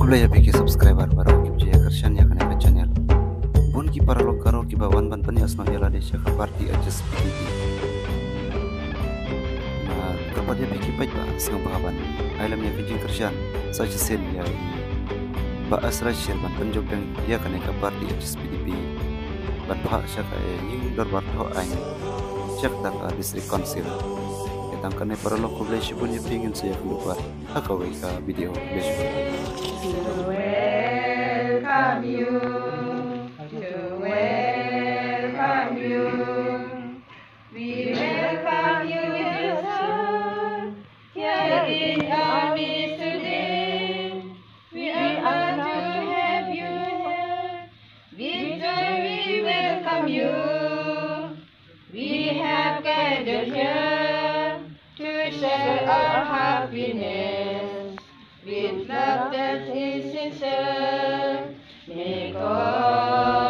Mulai ya bagi subscriber baru kip jaya kersan ya kena ke channel. Bun ki para lokaro ki bawan ban pani asno yala desya ka party adjust PTP. Nah, kepada bagi baik ba senang bahaban. Ailam ya kejing kersan saja sen ya. Ba asra share ban penjok dan ya kena ka party adjust PTP. Ban pahak sya ka ying dorbar tho ain. Cek tak distrik konsil. Tangkan para lokal belas pun yang ingin saya keluar. Akawai ka video belas. Welcome you, to welcome you. We welcome you, dear son, here in our midst today. We are glad to have you here. With joy we welcome you. We have gathered here to share our happiness with love that is sincere. May God